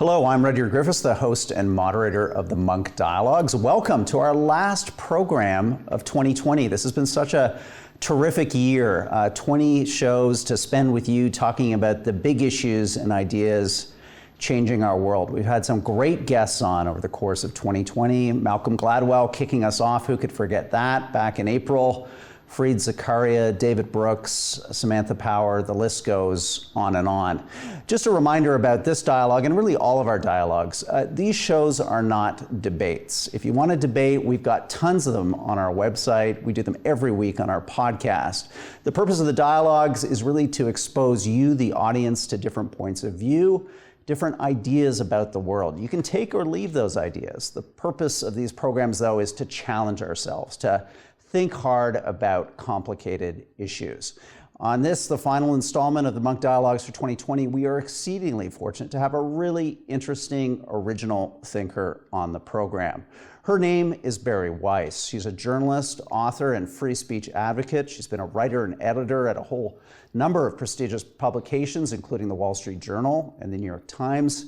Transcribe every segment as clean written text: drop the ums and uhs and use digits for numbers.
Hello, I'm Rudyard Griffiths, the host and moderator of the Munk Dialogues. Welcome to our last program of 2020. This has been such a terrific year. 20 shows to spend with you talking about the big issues and ideas changing our world. We've had some great guests on over the course of 2020. Malcolm Gladwell kicking us off, who could forget that, back in April. Fareed Zakaria, David Brooks, Samantha Power, the list goes on and on. Just a reminder about this dialogue, and really all of our dialogues. These shows are not debates. If you want to debate, we've got tons of them on our website. We do them every week on our podcast. The purpose of the dialogues is really to expose you, the audience, to different points of view, different ideas about the world. You can take or leave those ideas. The purpose of these programs, though, is to challenge ourselves, to think hard about complicated issues. On this, the final installment of the Munk Dialogues for 2020, we are exceedingly fortunate to have a really interesting, original thinker on the program. Her name is Bari Weiss. She's a journalist, author, and free speech advocate. She's been a writer and editor at a whole number of prestigious publications, including the Wall Street Journal and the New York Times.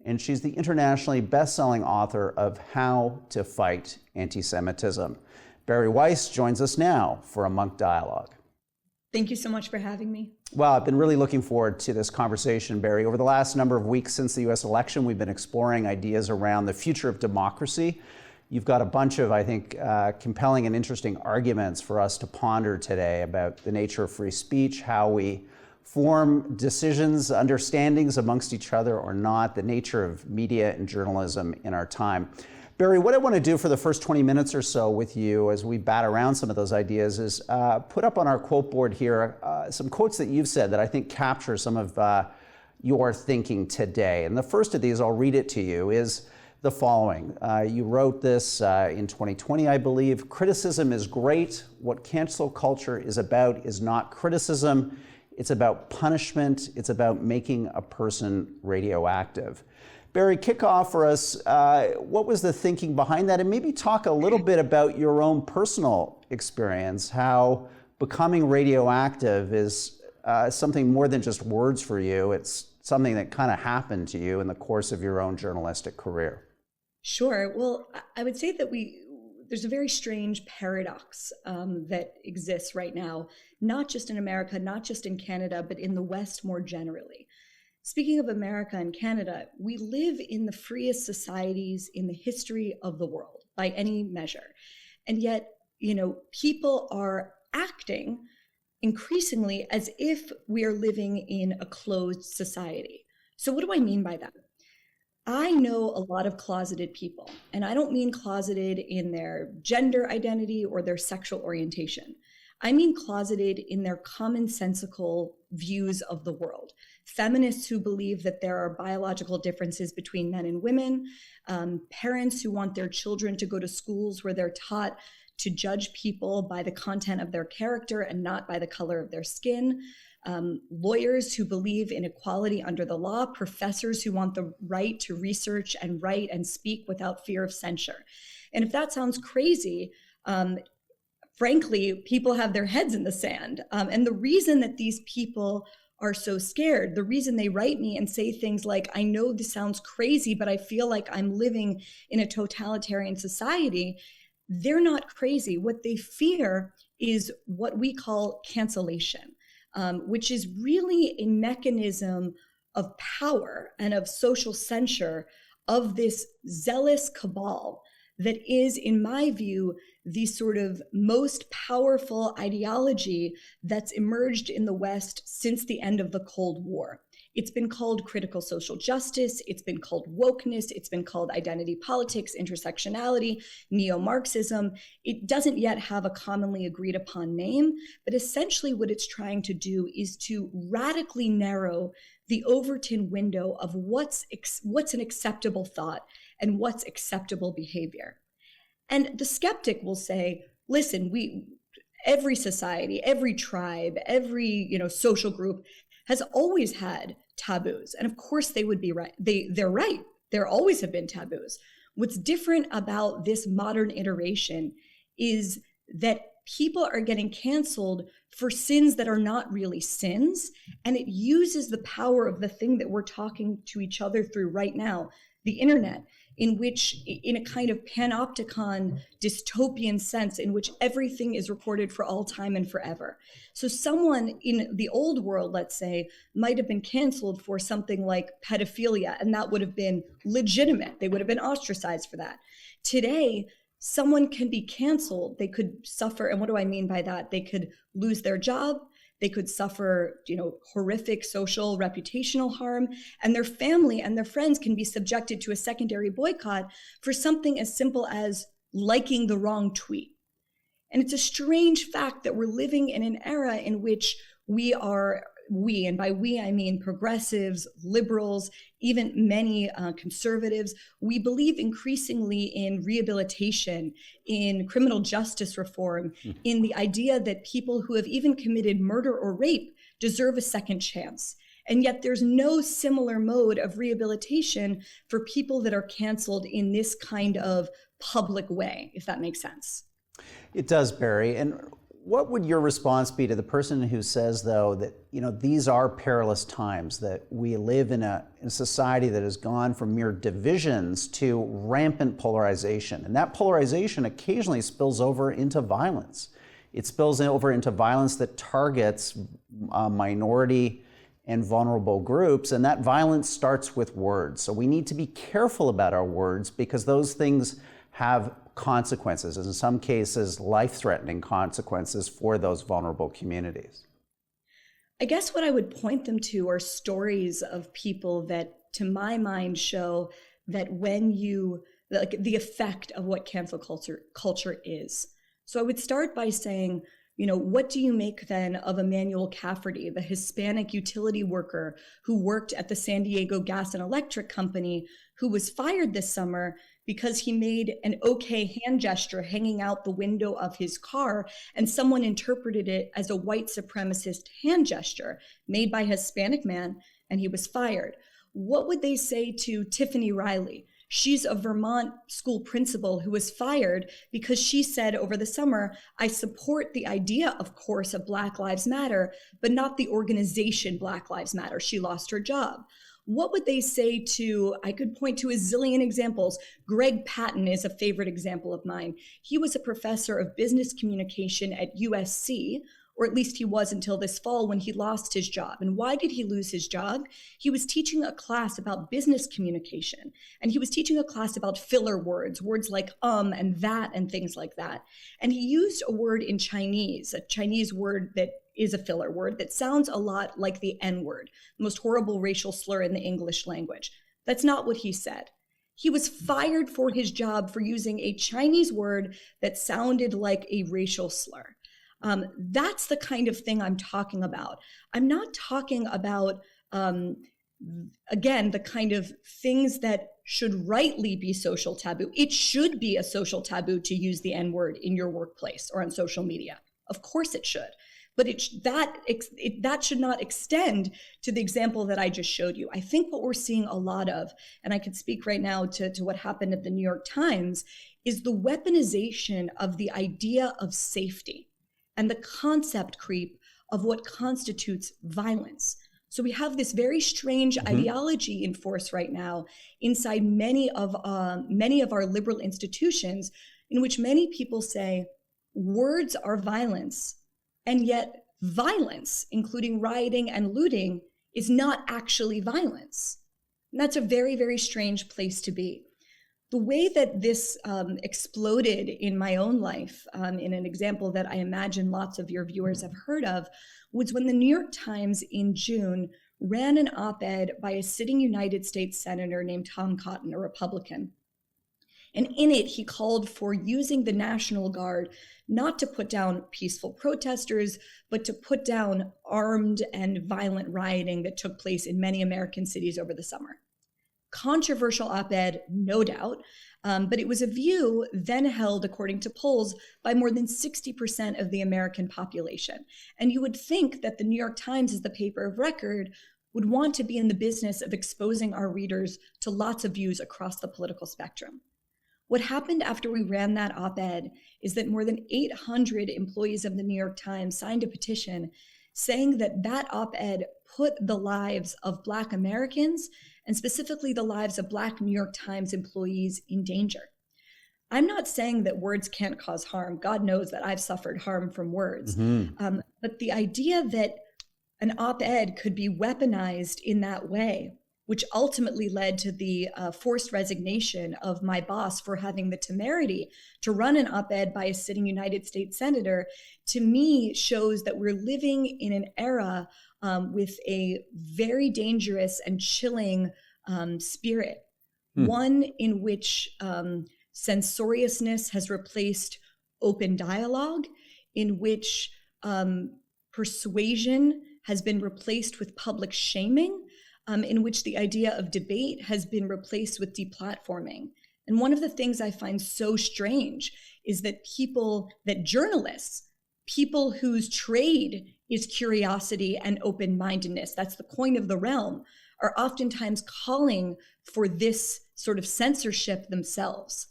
And she's the internationally best-selling author of How to Fight Anti-Semitism. Bari Weiss joins us now for a Munk Dialogue. Thank you so much for having me. Well, I've been really looking forward to this conversation, Bari. Over the last number of weeks since the US election, we've been exploring ideas around the future of democracy. You've got a bunch of, I think, compelling and interesting arguments for us to ponder today about the nature of free speech, how we form decisions, understandings amongst each other or not, the nature of media and journalism in our time. Bari, what I want to do for the first 20 minutes or so with you as we bat around some of those ideas is put up on our quote board here some quotes that you've said that I think capture some of your thinking today. And the first of these, I'll read it to you, is the following. You wrote this in 2020, I believe. Criticism is great. What cancel culture is about is not criticism. It's about punishment. It's about making a person radioactive. Bari, kick off for us. What was the thinking behind that? And maybe talk a little bit about your own personal experience, how becoming radioactive is something more than just words for you. It's something that kind of happened to you in the course of your own journalistic career. Sure. Well, I would say that there's a very strange paradox that exists right now, not just in America, not just in Canada, but in the West more generally. Speaking of America and Canada, we live in the freest societies in the history of the world by any measure. And yet, people are acting increasingly as if we are living in a closed society. So what do I mean by that? I know a lot of closeted people, and I don't mean closeted in their gender identity or their sexual orientation. I mean closeted in their commonsensical views of the world. Feminists who believe that there are biological differences between men and women, parents who want their children to go to schools where they're taught to judge people by the content of their character and not by the color of their skin, lawyers who believe in equality under the law, professors who want the right to research and write and speak without fear of censure. And if that sounds crazy, frankly, people have their heads in the sand. And the reason that these people are so scared, the reason they write me and say things like, I know this sounds crazy, but I feel like I'm living in a totalitarian society, they're not crazy. What they fear is what we call cancellation, which is really a mechanism of power and of social censure of this zealous cabal that is, in my view, the sort of most powerful ideology that's emerged in the West since the end of the Cold War. It's been called critical social justice, it's been called wokeness, it's been called identity politics, intersectionality, neo-Marxism. It doesn't yet have a commonly agreed upon name, but essentially what it's trying to do is to radically narrow the Overton window of what's an acceptable thought and what's acceptable behavior. And the skeptic will say, listen, every society, every tribe, every social group has always had taboos. And of course they would be right. They're right. There always have been taboos. What's different about this modern iteration is that people are getting canceled for sins that are not really sins. And it uses the power of the thing that we're talking to each other through right now, the internet, in which, in a kind of panopticon dystopian sense, in which everything is recorded for all time and forever. So someone in the old world, let's say, might have been canceled for something like pedophilia, and that would have been legitimate. They would have been ostracized for that. Today, someone can be canceled. They could suffer, and what do I mean by that? They could lose their job. They could suffer, horrific social, reputational harm, and their family and their friends can be subjected to a secondary boycott for something as simple as liking the wrong tweet. And it's a strange fact that we're living in an era in which we, and by we I mean progressives, liberals, even many conservatives, we believe increasingly in rehabilitation, in criminal justice reform, in the idea that people who have even committed murder or rape deserve a second chance. And yet there's no similar mode of rehabilitation for people that are canceled in this kind of public way, if that makes sense. It does, Bari. And what would your response be to the person who says, though, that these are perilous times, that we live in a society that has gone from mere divisions to rampant polarization, and that polarization occasionally spills over into violence. It spills over into violence that targets minority and vulnerable groups, and that violence starts with words. So we need to be careful about our words, because those things have consequences, in some cases life-threatening consequences for those vulnerable communities. I guess what I would point them to are stories of people that, to my mind, show that when the effect of what cancel culture is. So I would start by saying, what do you make then of Emmanuel Cafferty, the Hispanic utility worker who worked at the San Diego Gas and Electric Company, who was fired this summer because he made an okay hand gesture hanging out the window of his car, and someone interpreted it as a white supremacist hand gesture made by a Hispanic man, and he was fired? What would they say to Tiffany Riley? She's a Vermont school principal who was fired because she said over the summer, I support the idea, of course, of Black Lives Matter, but not the organization Black Lives Matter. She lost her job. What would they say to, I could point to a zillion examples. Greg Patton is a favorite example of mine. He was a professor of business communication at USC, or at least he was until this fall when he lost his job. And why did he lose his job? He was teaching a class about business communication, and he was teaching a class about filler words like and that and things like that. And he used a word in Chinese, a Chinese word that is a filler word that sounds a lot like the N-word, the most horrible racial slur in the English language. That's not what he said. He was fired for his job for using a Chinese word that sounded like a racial slur. That's the kind of thing I'm talking about. I'm not talking about, again, the kind of things that should rightly be social taboo. It should be a social taboo to use the N-word in your workplace or on social media. Of course it should. But that should not extend to the example that I just showed you. I think what we're seeing a lot of, and I could speak right now to what happened at the New York Times, is the weaponization of the idea of safety and the concept creep of what constitutes violence. So we have this very strange ideology in force right now inside many of our liberal institutions, in which many people say words are violence, and yet violence, including rioting and looting, is not actually violence. And that's a very, very strange place to be. The way that this exploded in my own life, in an example that I imagine lots of your viewers have heard of, was when the New York Times in June ran an op-ed by a sitting United States Senator named Tom Cotton, a Republican. And in it, he called for using the National Guard not to put down peaceful protesters, but to put down armed and violent rioting that took place in many American cities over the summer. Controversial op-ed, no doubt, but it was a view then held, according to polls, by more than 60% of the American population. And you would think that the New York Times, as the paper of record, would want to be in the business of exposing our readers to lots of views across the political spectrum. What happened after we ran that op-ed is that more than 800 employees of the New York Times signed a petition saying that that op-ed put the lives of Black Americans, and specifically the lives of Black New York Times employees, in danger. I'm not saying that words can't cause harm. God knows that I've suffered harm from words. But the idea that an op-ed could be weaponized in that way, which ultimately led to the forced resignation of my boss for having the temerity to run an op-ed by a sitting United States senator, to me shows that we're living in an era with a very dangerous and chilling spirit. One in which censoriousness has replaced open dialogue, in which persuasion has been replaced with public shaming, in which the idea of debate has been replaced with deplatforming. And one of the things I find so strange is that journalists, people whose trade is curiosity and open-mindedness, that's the coin of the realm, are oftentimes calling for this sort of censorship themselves.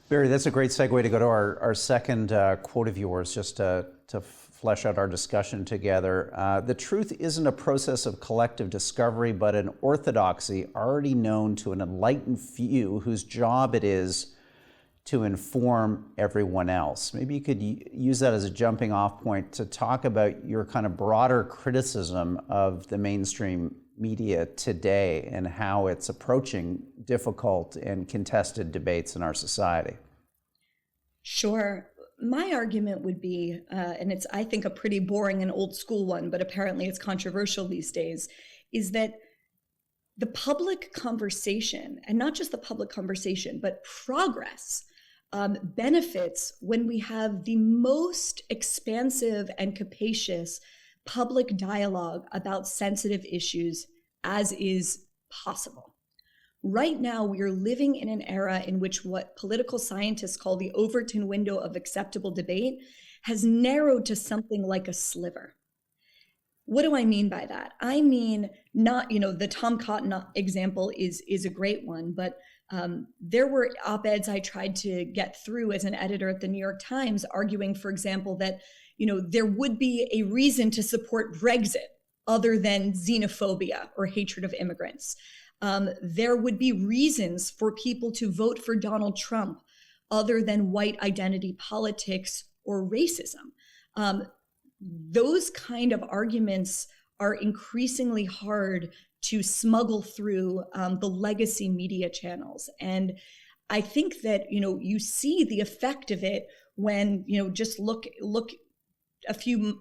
Bari, that's a great segue to go to our second quote of yours, just to flesh out our discussion together. The truth isn't a process of collective discovery, but an orthodoxy already known to an enlightened few whose job it is to inform everyone else. Maybe you could use that as a jumping off point to talk about your kind of broader criticism of the mainstream media today and how it's approaching difficult and contested debates in our society. Sure. My argument would be, and it's, I think, a pretty boring and old school one, but apparently it's controversial these days, is that the public conversation, and not just the public conversation, but progress, benefits when we have the most expansive and capacious public dialogue about sensitive issues as is possible. Right now, we are living in an era in which what political scientists call the Overton window of acceptable debate has narrowed to something like a sliver. What do I mean by that? I mean, not, the Tom Cotton example is a great one, but there were op-eds I tried to get through as an editor at the New York Times arguing, for example, that there would be a reason to support Brexit other than xenophobia or hatred of immigrants. There would be reasons for people to vote for Donald Trump other than white identity politics or racism. Those kind of arguments are increasingly hard to smuggle through the legacy media channels. And I think that, you see the effect of it when, just look a few,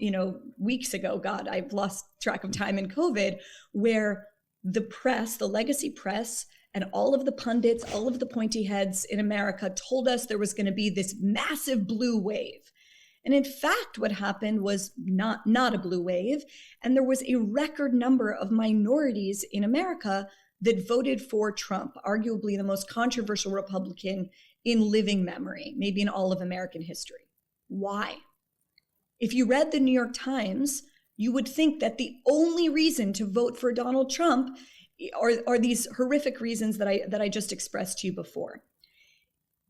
weeks ago, God, I've lost track of time in COVID, where the press, the legacy press, and all of the pundits, all of the pointy heads in America told us there was going to be this massive blue wave. And in fact, what happened was not a blue wave. And there was a record number of minorities in America that voted for Trump, arguably the most controversial Republican in living memory, maybe in all of American history. Why? If you read the New York Times, you would think that the only reason to vote for Donald Trump are these horrific reasons that I just expressed to you before.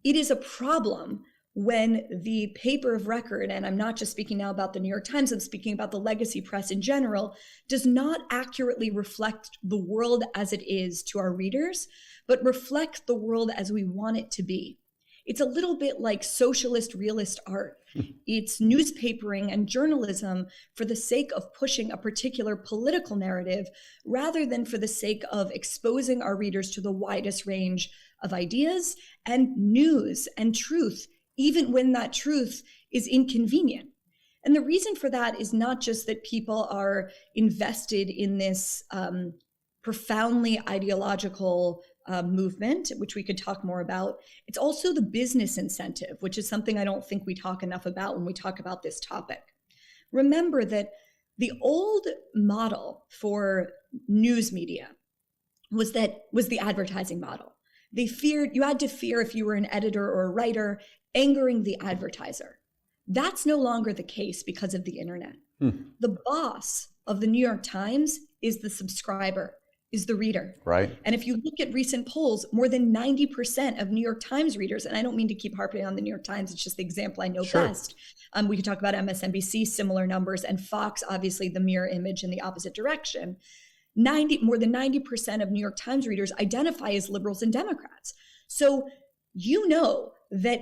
It is a problem when the paper of record, and I'm not just speaking now about the New York Times, I'm speaking about the legacy press in general, does not accurately reflect the world as it is to our readers, but reflect the world as we want it to be. It's a little bit like socialist realist art. It's newspapering and journalism for the sake of pushing a particular political narrative rather than for the sake of exposing our readers to the widest range of ideas and news and truth, even when that truth is inconvenient. And the reason for that is not just that people are invested in this profoundly ideological movement, which we could talk more about. It's also the business incentive, which is something I don't think we talk enough about when we talk about this topic. Remember that the old model for news media was the advertising model. You had to fear, if you were an editor or a writer, angering the advertiser. That's no longer the case because of the internet. The boss of the New York Times is the subscriber, is the reader. Right. And if you look at recent polls, more than 90% of New York Times readers, and I don't mean to keep harping on the New York Times, it's just the example I know best. We could talk about MSNBC, similar numbers, and Fox, obviously the mirror image in the opposite direction. More than 90% of New York Times readers identify as liberals and Democrats. So you know that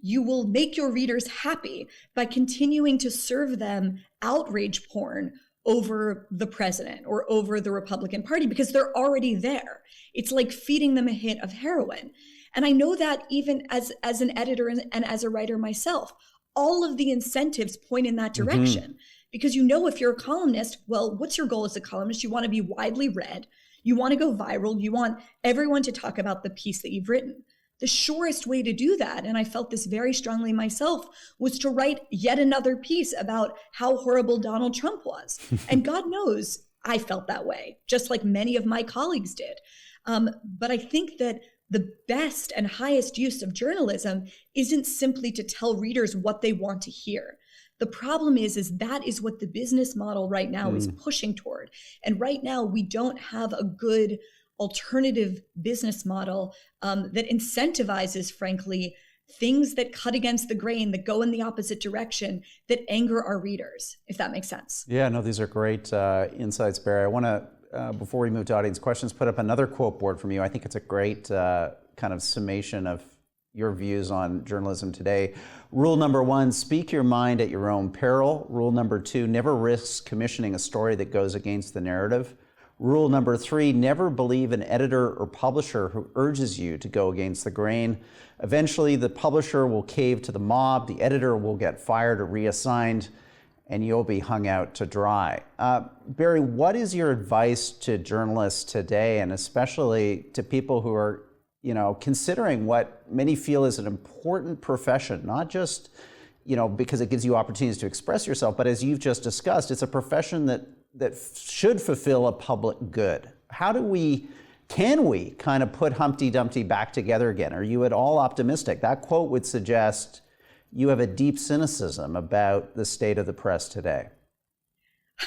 you will make your readers happy by continuing to serve them outrage porn over the president or over the Republican Party because they're already there. It's like feeding them a hit of heroin. And I know that even as an editor and as a writer myself, all of the incentives point in that direction. Because you know, if you're a columnist, well, what's your goal as a columnist? You want to be widely read. You want to go viral. You want everyone to talk about the piece that you've written. The surest way to do that, and I felt this very strongly myself, was to write yet another piece about how horrible Donald Trump was. And God knows I felt that way, just like many of my colleagues did. But I think that the best and highest use of journalism isn't simply to tell readers what they want to hear. The problem is that is what the business model right now is pushing toward. And right now, we don't have a good alternative business model that incentivizes, frankly, things that cut against the grain, that go in the opposite direction, that anger our readers, if that makes sense. Yeah, no, these are great insights, Bari. I want to, before we move to audience questions, put up another quote board from you. I think it's a great kind of summation of your views on journalism today. Rule number 1, speak your mind at your own peril. Rule number 2, never risk commissioning a story that goes against the narrative. Rule number 3, never believe an editor or publisher who urges you to go against the grain. Eventually, the publisher will cave to the mob, the editor will get fired or reassigned, and you'll be hung out to dry. Bari, what is your advice to journalists today, and especially to people who are, considering what many feel is an important profession, not just, because it gives you opportunities to express yourself, but as you've just discussed, it's a profession that should fulfill a public good. Can we kind of put Humpty Dumpty back together again? Are you at all optimistic? That quote would suggest you have a deep cynicism about the state of the press today.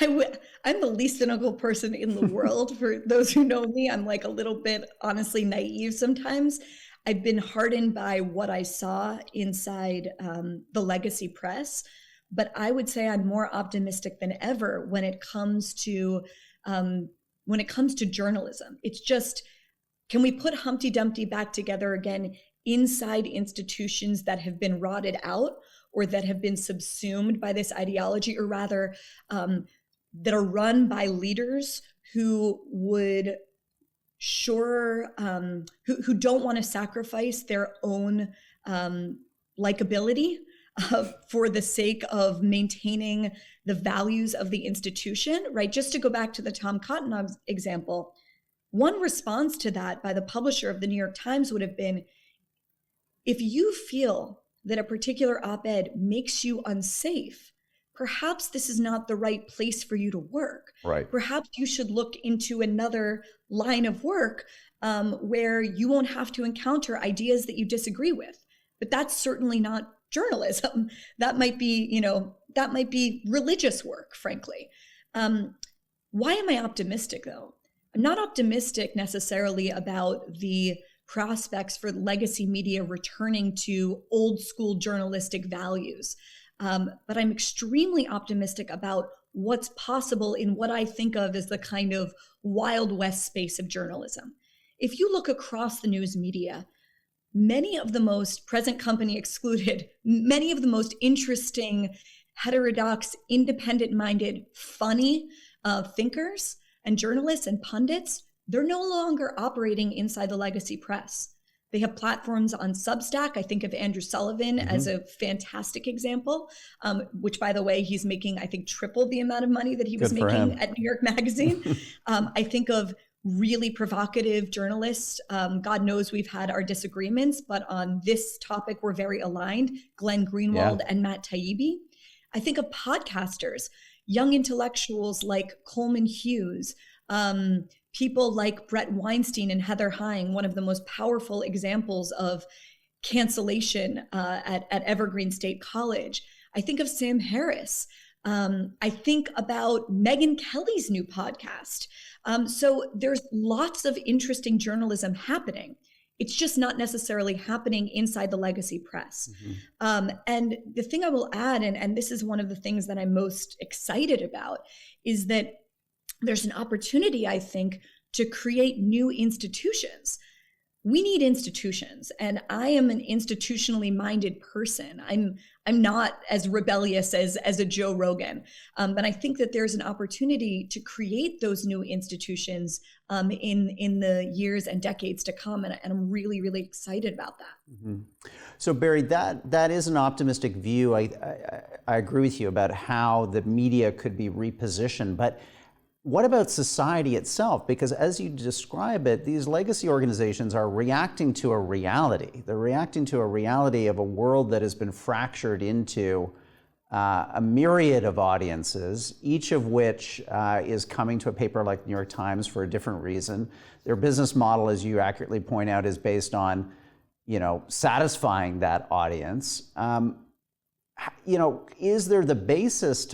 I'm the least cynical person in the world. For those who know me, I'm like a little bit, honestly, naive sometimes. I've been hardened by what I saw inside the legacy press. But I would say I'm more optimistic than ever when it comes to journalism. It's just, can we put Humpty Dumpty back together again inside institutions that have been rotted out or that have been subsumed by this ideology, or rather that are run by leaders who would who don't want to sacrifice their own likability for the sake of maintaining the values of the institution, right? Just to go back to the Tom Cotton example, one response to that by the publisher of the New York Times would have been, if you feel that a particular op-ed makes you unsafe, perhaps this is not the right place for you to work. Right. Perhaps you should look into another line of work where you won't have to encounter ideas that you disagree with. But that's certainly not journalism. That might be religious work, frankly. Why am I optimistic, though? I'm not optimistic necessarily about the prospects for legacy media returning to old school journalistic values. But I'm extremely optimistic about what's possible in what I think of as the kind of Wild West space of journalism. If you look across the news media, many of the most, present company excluded, many of the most interesting, heterodox, independent-minded, funny thinkers and journalists and pundits, they're no longer operating inside the legacy press. They have platforms on Substack. I think of Andrew Sullivan as a fantastic example, which, by the way, he's making, I think, triple the amount of money that he was making at New York Magazine. I think of really provocative journalists. God knows we've had our disagreements, but on this topic, we're very aligned. Glenn Greenwald and Matt Taibbi. I think of podcasters, young intellectuals like Coleman Hughes, people like Brett Weinstein and Heather Hine, one of the most powerful examples of cancellation at Evergreen State College. I think of Sam Harris, I think about Megyn Kelly's new podcast. So there's lots of interesting journalism happening. It's just not necessarily happening inside the legacy press. And the thing I will add, and this is one of the things that I'm most excited about, is that there's an opportunity, I think, to create new institutions. We need institutions, and I am an institutionally minded person. I'm not as rebellious as a Joe Rogan, but I think that there's an opportunity to create those new institutions in the years and decades to come, and I'm really, really excited about that. So Bari, that is an optimistic view. I agree with you about how the media could be repositioned, but what about society itself? Because as you describe it, these legacy organizations are reacting to a reality. They're reacting to a reality of a world that has been fractured into a myriad of audiences, each of which is coming to a paper like the New York Times for a different reason. Their business model, as you accurately point out, is based on, satisfying that audience. Is there the basis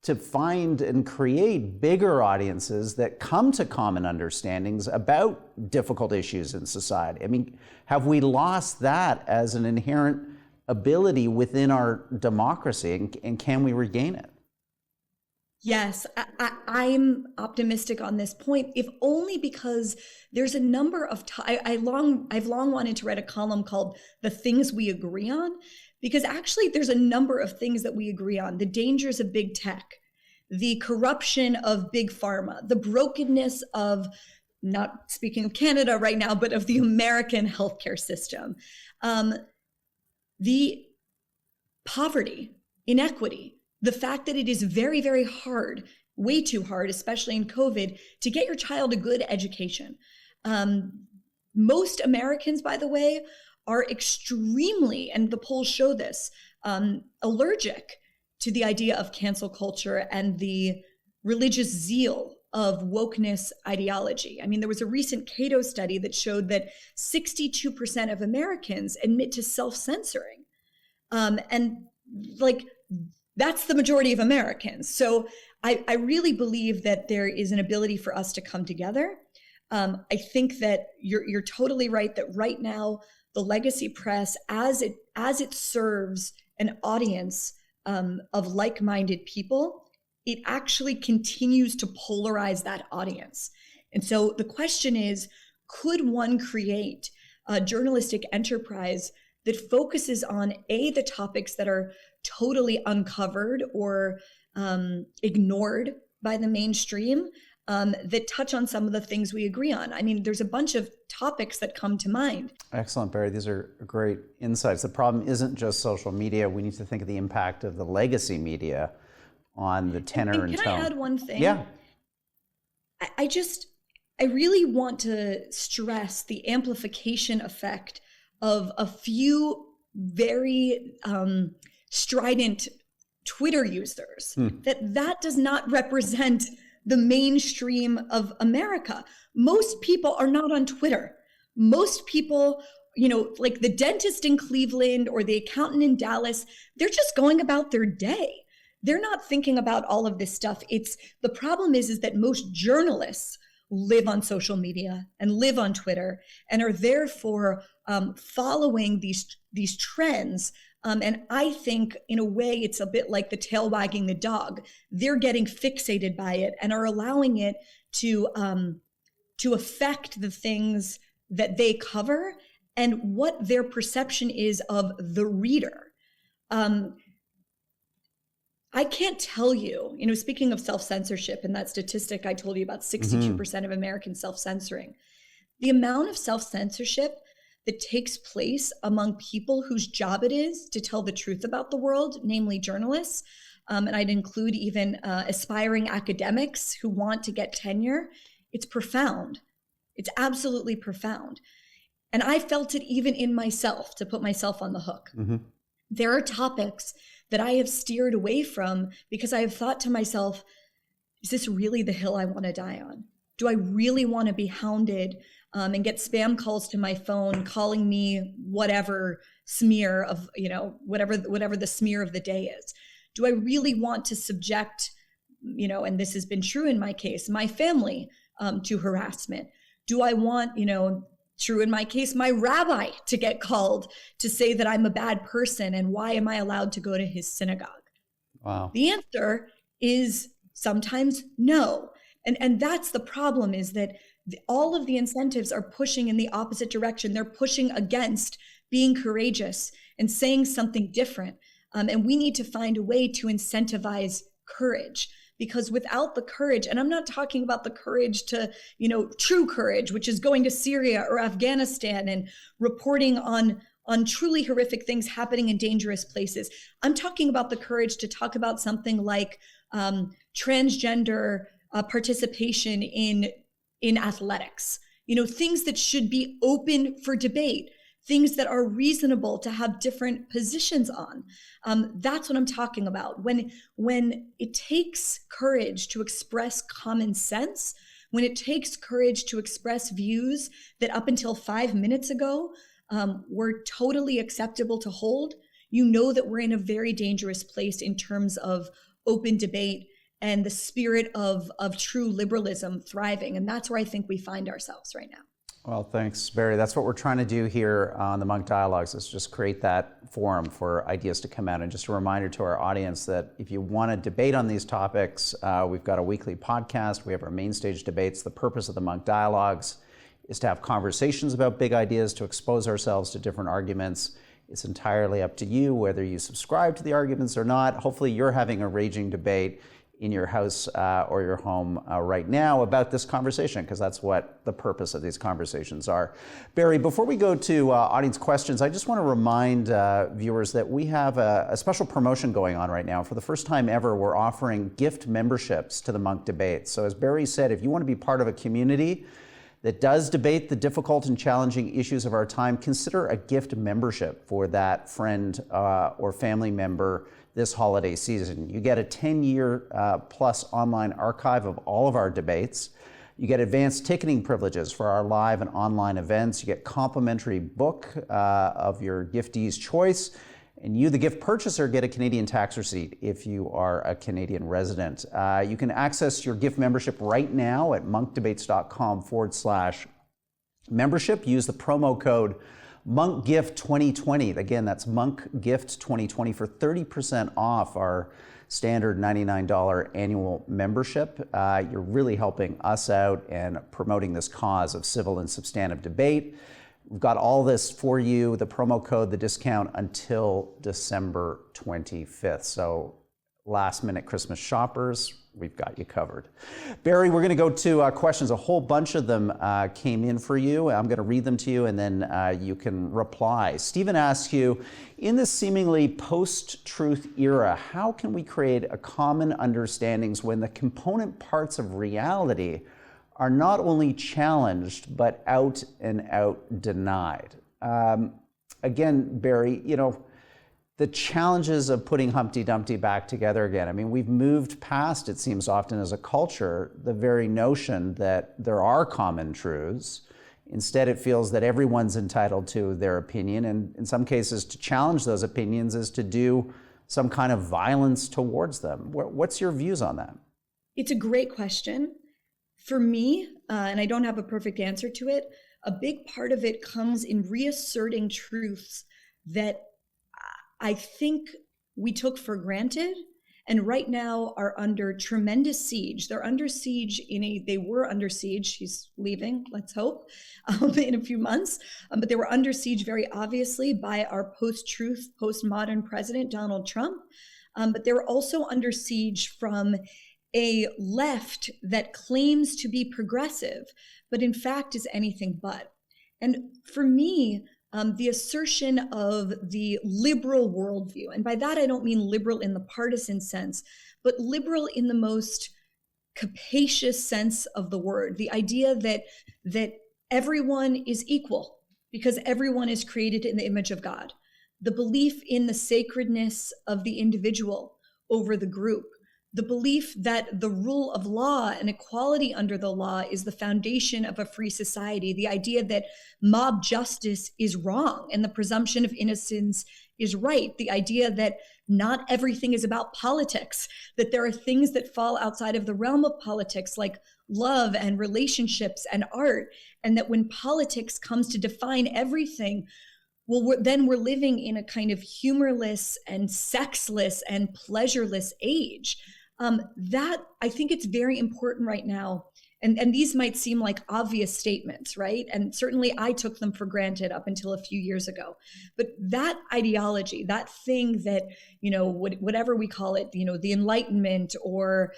to find and create bigger audiences that come to common understandings about difficult issues in society? I mean, have we lost that as an inherent ability within our democracy, and can we regain it? Yes, I'm optimistic on this point, if only because there's a number of I've long wanted to write a column called "The Things We Agree On," because actually there's a number of things that we agree on: the dangers of big tech, the corruption of big pharma, the brokenness of, not speaking of Canada right now, but of the American healthcare system, the poverty, inequity, the fact that it is very, very hard, way too hard, especially in COVID, to get your child a good education. Most Americans, by the way, are extremely, and the polls show this, allergic to the idea of cancel culture and the religious zeal of wokeness ideology. I mean, there was a recent Cato study that showed that 62% of Americans admit to self-censoring. And that's the majority of Americans. So I really believe that there is an ability for us to come together. I think that you're totally right that right now, the legacy press, as it serves an audience of like-minded people, it actually continues to polarize that audience. And so the question is, could one create a journalistic enterprise that focuses on the topics that are totally uncovered or ignored by the mainstream, that touch on some of the things we agree on? I mean, there's a bunch of topics that come to mind. Excellent, Bari. These are great insights. The problem isn't just social media. We need to think of the impact of the legacy media on the tenor and tone. Can I add one thing? Yeah. I really want to stress the amplification effect of a few very strident Twitter users. That does not represent the mainstream of America. Most people are not on Twitter. Most people, like the dentist in Cleveland or the accountant in Dallas, they're just going about their day. They're not thinking about all of this stuff. The problem is that most journalists live on social media and live on Twitter and are therefore following these trends. And I think in a way, it's a bit like the tail wagging the dog. They're getting fixated by it and are allowing it to affect the things that they cover and what their perception is of the reader. I can't tell you, speaking of self-censorship and that statistic I told you about, 62% of Americans self-censoring, the amount of self-censorship that takes place among people whose job it is to tell the truth about the world, namely journalists, and I'd include even aspiring academics who want to get tenure, it's profound. It's absolutely profound. And I felt it even in myself, to put myself on the hook. There are topics that I have steered away from because I have thought to myself, is this really the hill I want to die on? Do I really want to be hounded and get spam calls to my phone calling me whatever smear of, whatever the smear of the day is? Do I really want to subject, and this has been true in my case, my family to harassment? Do I want, true in my case, my rabbi to get called to say that I'm a bad person, and why am I allowed to go to his synagogue? Wow. The answer is sometimes no. And that's the problem, is that all of the incentives are pushing in the opposite direction. They're pushing against being courageous and saying something different. And we need to find a way to incentivize courage, because without the courage, and I'm not talking about the courage to, true courage, which is going to Syria or Afghanistan and reporting on truly horrific things happening in dangerous places. I'm talking about the courage to talk about something like transgender participation in athletics, things that should be open for debate, things that are reasonable to have different positions on. That's what I'm talking about. When it takes courage to express common sense, when it takes courage to express views that up until 5 minutes ago were totally acceptable to hold, that we're in a very dangerous place in terms of open debate and the spirit of true liberalism thriving. And that's where I think we find ourselves right now. Well, thanks, Bari. That's what we're trying to do here on the Munk Dialogues, is just create that forum for ideas to come out. And just a reminder to our audience that if you want to debate on these topics, we've got a weekly podcast. We have our main stage debates. The purpose of the Munk Dialogues is to have conversations about big ideas, to expose ourselves to different arguments. It's entirely up to you whether you subscribe to the arguments or not. Hopefully you're having a raging debate in your house or your home right now about this conversation, because that's what the purpose of these conversations are. Bari, before we go to audience questions, I just want to remind viewers that we have a special promotion going on right now. For the first time ever, we're offering gift memberships to the Munk Debates. So as Bari said, if you want to be part of a community that does debate the difficult and challenging issues of our time, consider a gift membership for that friend or family member this holiday season. You get a 10-year plus online archive of all of our debates. You get advanced ticketing privileges for our live and online events. You get complimentary book of your giftee's choice. And you, the gift purchaser, get a Canadian tax receipt if you are a Canadian resident. You can access your gift membership right now at monkdebates.com/membership. Use the promo code MunkGift2020. Again, that's MunkGift2020 for 30% off our standard $99 annual membership. You're really helping us out and promoting this cause of civil and substantive debate. We've got all this for you, the promo code, the discount, until December 25th. So last minute Christmas shoppers, we've got you covered. Bari, we're going to go to questions. A whole bunch of them came in for you. I'm going to read them to you, and then you can reply. Stephen asks you, in this seemingly post-truth era, how can we create a common understandings when the component parts of reality are not only challenged, but out and out denied? Again, Bari, the challenges of putting Humpty Dumpty back together again. I mean, we've moved past, it seems often as a culture, the very notion that there are common truths. Instead, it feels that everyone's entitled to their opinion, and in some cases, to challenge those opinions is to do some kind of violence towards them. What's your views on that? It's a great question. For me, and I don't have a perfect answer to it, a big part of it comes in reasserting truths that I think we took for granted and right now are under tremendous siege. They're under siege they were under siege. She's leaving, let's hope, in a few months. But they were under siege very obviously by our post-truth, postmodern president, Donald Trump. But they were also under siege from a left that claims to be progressive, but in fact is anything but. And for me, the assertion of the liberal worldview, and by that I don't mean liberal in the partisan sense, but liberal in the most capacious sense of the word, the idea that everyone is equal because everyone is created in the image of God, the belief in the sacredness of the individual over the group, the belief that the rule of law and equality under the law is the foundation of a free society, the idea that mob justice is wrong and the presumption of innocence is right, the idea that not everything is about politics, that there are things that fall outside of the realm of politics, like love and relationships and art, and that when politics comes to define everything, well, we're living in a kind of humorless and sexless and pleasureless age. That I think it's very important right now. And these might seem like obvious statements, right? And certainly I took them for granted up until a few years ago. But that ideology, that thing that, whatever we call it, the Enlightenment or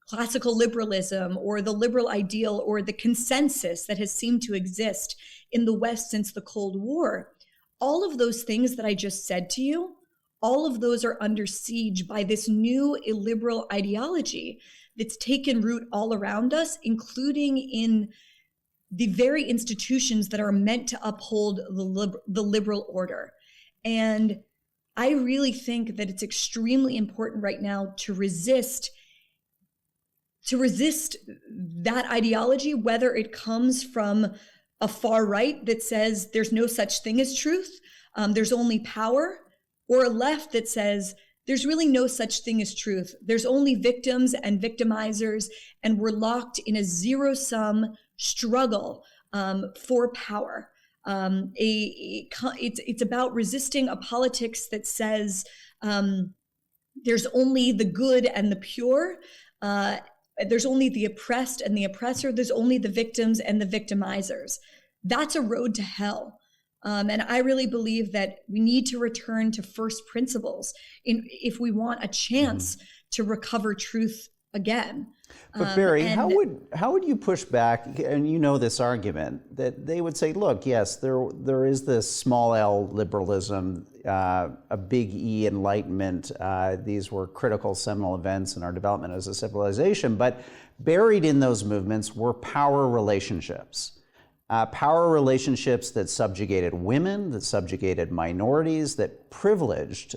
classical liberalism or the liberal ideal or the consensus that has seemed to exist in the West since the Cold War, all of those things that I just said to you, all of those are under siege by this new illiberal ideology that's taken root all around us, including in the very institutions that are meant to uphold the liberal order. And I really think that it's extremely important right now to resist that ideology, whether it comes from a far right that says there's no such thing as truth, there's only power, or a left that says there's really no such thing as truth. There's only victims and victimizers, and we're locked in a zero-sum struggle for power. It's about resisting a politics that says there's only the good and the pure. There's only the oppressed and the oppressor. There's only the victims and the victimizers. That's a road to hell. And I really believe that we need to return to first principles if we want a chance to recover truth again. But Bari, how would you push back? And you know this argument that they would say, look, yes, there is this small L liberalism, a big E enlightenment. These were critical seminal events in our development as a civilization. But buried in those movements were power relationships. Power relationships that subjugated women, that subjugated minorities, that privileged,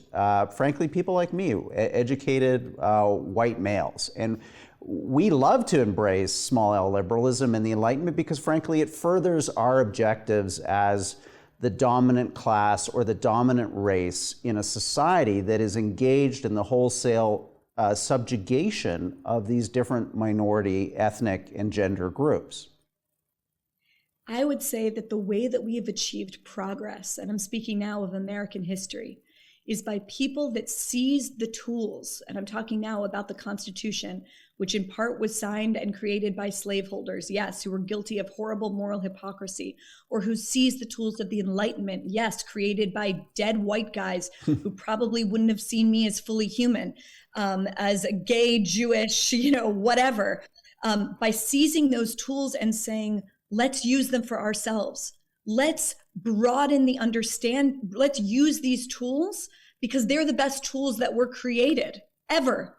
frankly, people like me, educated white males. And we love to embrace small L liberalism and the Enlightenment because, frankly, it furthers our objectives as the dominant class or the dominant race in a society that is engaged in the wholesale subjugation of these different minority, ethnic, and gender groups. I would say that the way that we have achieved progress, and I'm speaking now of American history, is by people that seized the tools, and I'm talking now about the Constitution, which in part was signed and created by slaveholders, yes, who were guilty of horrible moral hypocrisy, or who seized the tools of the Enlightenment, yes, created by dead white guys who probably wouldn't have seen me as fully human, as a gay, Jewish, whatever, by seizing those tools and saying, let's use them for ourselves. Let's broaden the understand. Let's use these tools because they're the best tools that were created ever.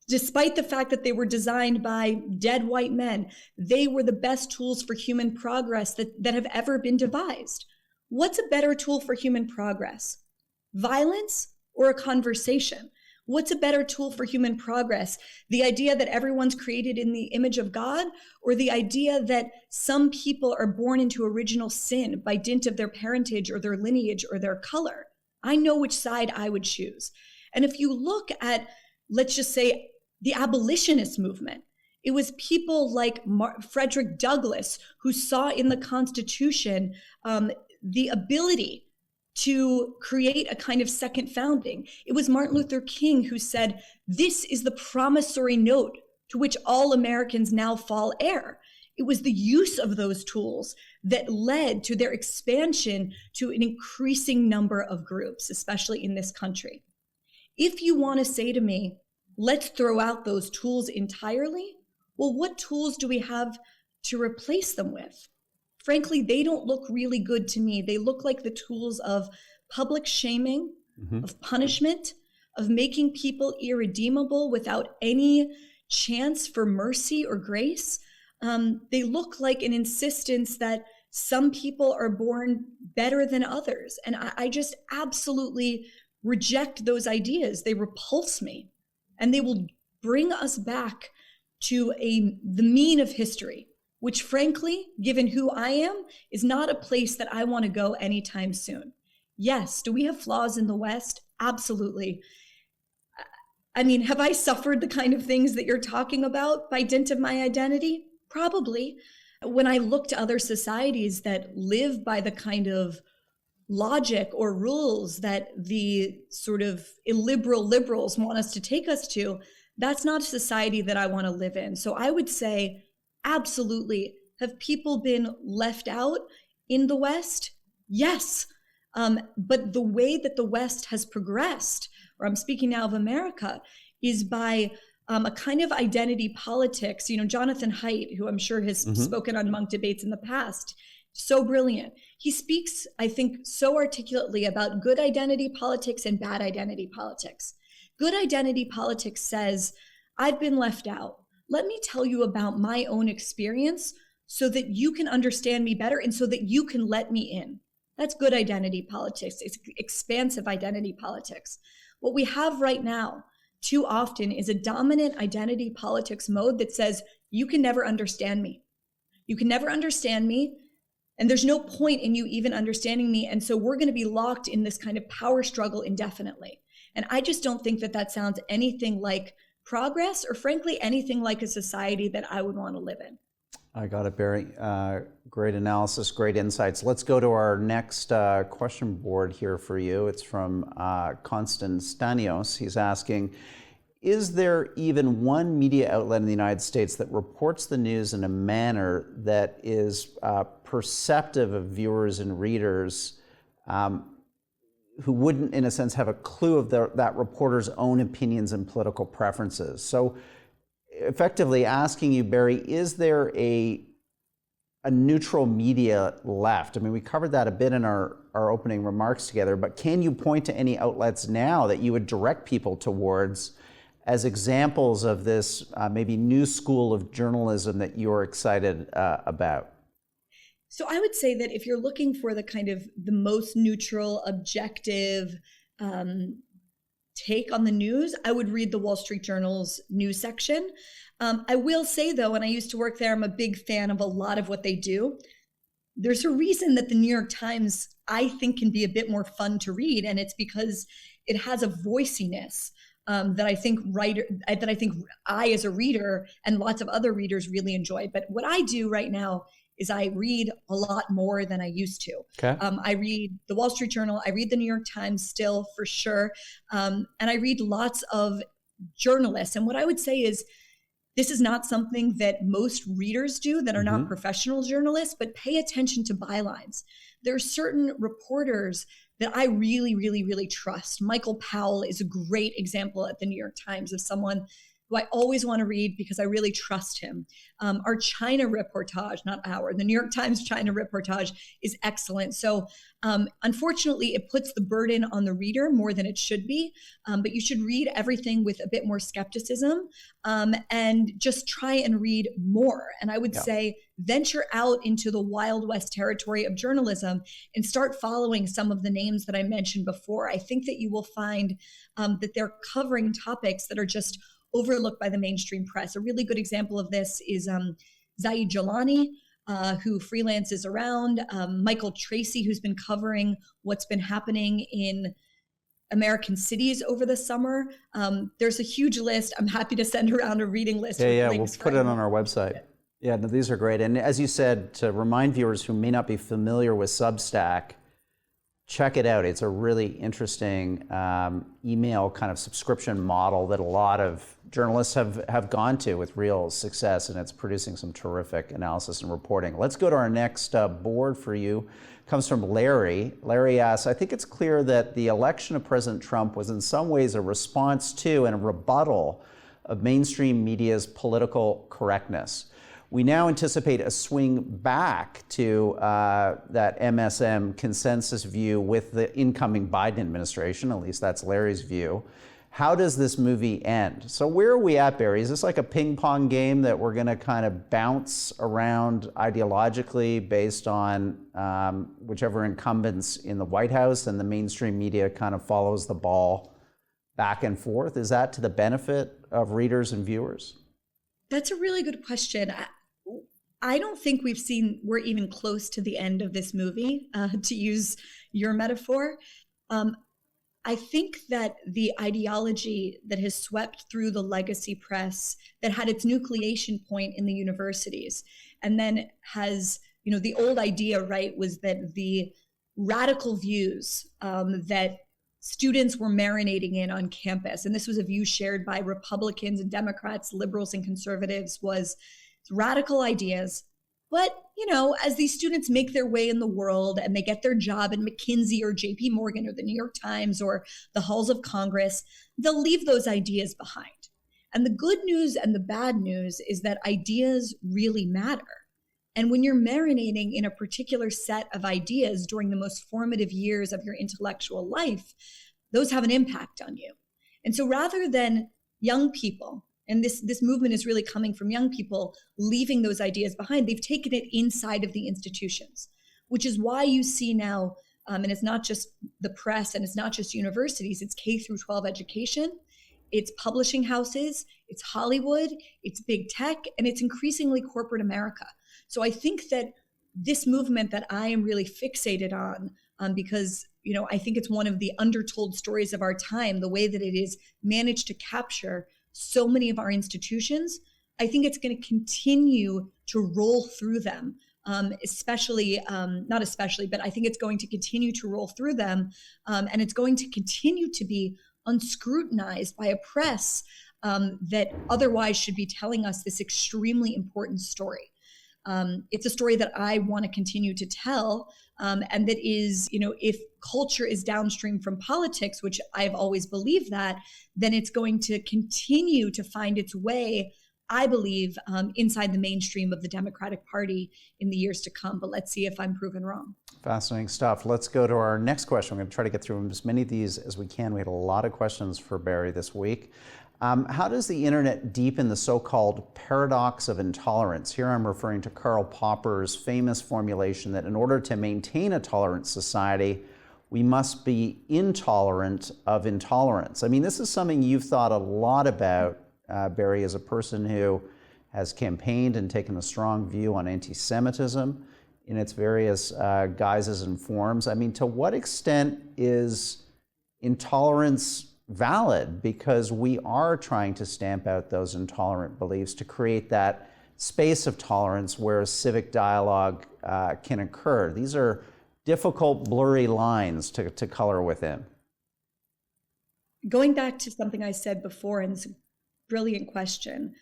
Despite the fact that they were designed by dead white men, they were the best tools for human progress that have ever been devised. What's a better tool for human progress? Violence or a conversation? What's a better tool for human progress? The idea that everyone's created in the image of God, or the idea that some people are born into original sin by dint of their parentage or their lineage or their color? I know which side I would choose. And if you look at, let's just say, the abolitionist movement, it was people like Frederick Douglass who saw in the Constitution the ability to create a kind of second founding. It was Martin Luther King who said, this is the promissory note to which all Americans now fall heir. It was the use of those tools that led to their expansion to an increasing number of groups, especially in this country. If you want to say to me, let's throw out those tools entirely, well, what tools do we have to replace them with? Frankly, they don't look really good to me. They look like the tools of public shaming, of punishment, of making people irredeemable without any chance for mercy or grace. They look like an insistence that some people are born better than others. And I just absolutely reject those ideas. They repulse me. and they will bring us back to the mean of history, which frankly, given who I am, is not a place that I want to go anytime soon. Yes, do we have flaws in the West? Absolutely. I mean, have I suffered the kind of things that you're talking about by dint of my identity? Probably. When I look to other societies that live by the kind of logic or rules that the sort of illiberal liberals want us to take us to, that's not a society that I want to live in. So I would say, absolutely. Have people been left out in the West? Yes. But the way that the West has progressed, or I'm speaking now of America, is by a kind of identity politics. You know, Jonathan Haidt, who I'm sure has spoken on Munk debates in the past, so brilliant. He speaks, I think, so articulately about good identity politics and bad identity politics. Good identity politics says, I've been left out. Let me tell you about my own experience so that you can understand me better and so that you can let me in. That's good identity politics. It's expansive identity politics. What we have right now too often is a dominant identity politics mode that says, you can never understand me. You can never understand me. And there's no point in you even understanding me. And so we're going to be locked in this kind of power struggle indefinitely. And I just don't think that that sounds anything like progress or frankly, anything like a society that I would want to live in. I got it, Bari. Great analysis, great insights. Let's go to our next question board here for you. It's from Constantanios. He's asking, is there even one media outlet in the United States that reports the news in a manner that is perceptive of viewers and readers who wouldn't, in a sense, have a clue of that reporter's own opinions and political preferences? So effectively asking you, Bari, is there a neutral media left? I mean, we covered that a bit in our opening remarks together, but can you point to any outlets now that you would direct people towards as examples of this maybe new school of journalism that you're excited about? So I would say that if you're looking for the kind of the most neutral, objective take on the news, I would read the Wall Street Journal's news section. I will say, though, when I used to work there, I'm a big fan of a lot of what they do. There's a reason that the New York Times, I think, can be a bit more fun to read, and it's because it has a voiciness that I think I, as a reader, and lots of other readers really enjoy. But what I do right now is I read a lot more than I used to. Okay. I read the Wall Street Journal, I read the New York Times still, for sure, and I read lots of journalists. And what I would say is, this is not something that most readers do that are not professional journalists, but pay attention to bylines. There are certain reporters that I really, really, really trust. Michael Powell is a great example at the New York Times of someone who I always want to read because I really trust him. Our China reportage, the New York Times China reportage is excellent. So unfortunately, it puts the burden on the reader more than it should be, but you should read everything with a bit more skepticism and just try and read more. And I would say venture out into the Wild West territory of journalism and start following some of the names that I mentioned before. I think that you will find that they're covering topics that are just overlooked by the mainstream press. A really good example of this is Zaid Jilani, who freelances around, Michael Tracy, who's been covering what's been happening in American cities over the summer. There's a huge list. I'm happy to send around a reading list. Yeah, we'll put it on our website. Yeah, no, these are great. And as you said, to remind viewers who may not be familiar with Substack, check it out. It's a really interesting email kind of subscription model that a lot of journalists have gone to with real success, and it's producing some terrific analysis and reporting. Let's go to our next board for you. It comes from Larry. Larry asks, I think it's clear that the election of President Trump was in some ways a response to and a rebuttal of mainstream media's political correctness. We now anticipate a swing back to that MSM consensus view with the incoming Biden administration. At least that's Larry's view. How does this movie end? So where are we at, Bari? Is this like a ping pong game that we're going to kind of bounce around ideologically based on whichever incumbents in the White House, and the mainstream media kind of follows the ball back and forth? Is that to the benefit of readers and viewers? That's a really good question. I don't think we're even close to the end of this movie, to use your metaphor. I think that the ideology that has swept through the legacy press, that had its nucleation point in the universities, and then has, the old idea, right, was that the radical views that students were marinating in on campus, and this was a view shared by Republicans and Democrats, liberals and conservatives, was radical ideas. But, as these students make their way in the world and they get their job in McKinsey or JP Morgan or the New York Times or the halls of Congress, they'll leave those ideas behind. And the good news and the bad news is that ideas really matter. And when you're marinating in a particular set of ideas during the most formative years of your intellectual life, those have an impact on you. And so rather than young people, and this movement is really coming from young people leaving those ideas behind, they've taken it inside of the institutions, which is why you see now, and it's not just the press and it's not just universities, it's K through 12 education, it's publishing houses, it's Hollywood, it's big tech, and it's increasingly corporate America. So I think that this movement that I am really fixated on, because I think it's one of the undertold stories of our time, the way that it is managed to capture so many of our institutions, I think it's going to continue to roll through them, not especially, but I think it's going to continue to roll through them, and it's going to continue to be unscrutinized by a press that otherwise should be telling us this extremely important story. It's a story that I want to continue to tell, and that is, if culture is downstream from politics, which I've always believed that, then it's going to continue to find its way, I believe, inside the mainstream of the Democratic Party in the years to come. But let's see if I'm proven wrong. Fascinating stuff. Let's go to our next question. We're going to try to get through as many of these as we can. We had a lot of questions for Bari this week. How does the internet deepen the so-called paradox of intolerance? Here I'm referring to Karl Popper's famous formulation that in order to maintain a tolerant society, we must be intolerant of intolerance. I mean, this is something you've thought a lot about, Bari, as a person who has campaigned and taken a strong view on anti-Semitism in its various guises and forms. I mean, to what extent is intolerance valid? Because we are trying to stamp out those intolerant beliefs to create that space of tolerance where civic dialogue can occur. These are difficult, blurry lines to color within. Going back to something I said before, and it's a brilliant question,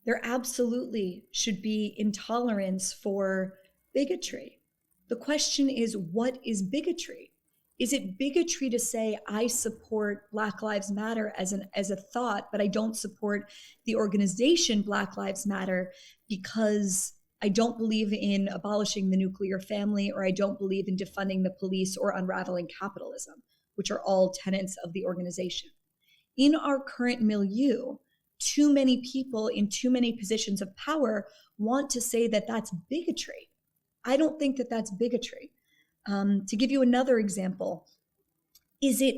there absolutely should be intolerance for bigotry. The question is, what is bigotry? Is it bigotry to say I support Black Lives Matter as a thought, but I don't support the organization Black Lives Matter because I don't believe in abolishing the nuclear family, or I don't believe in defunding the police or unraveling capitalism, which are all tenets of the organization. In our current milieu, too many people in too many positions of power want to say that that's bigotry. I don't think that that's bigotry. To give you another example, is it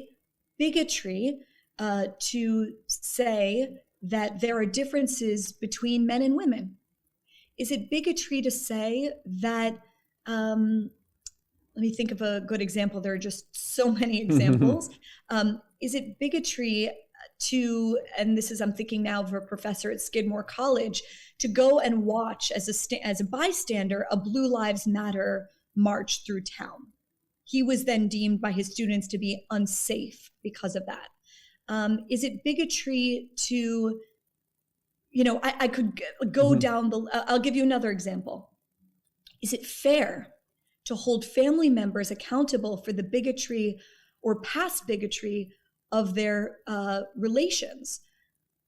bigotry to say that there are differences between men and women? Is it bigotry to say that, let me think of a good example, there are just so many examples. Is it bigotry to, and this is, I'm thinking now of a professor at Skidmore College, to go and watch as a bystander a Blue Lives Matter march through town? He was then deemed by his students to be unsafe because of that. Is it bigotry to, I could go down I'll give you another example. Is it fair to hold family members accountable for the bigotry or past bigotry of their relations?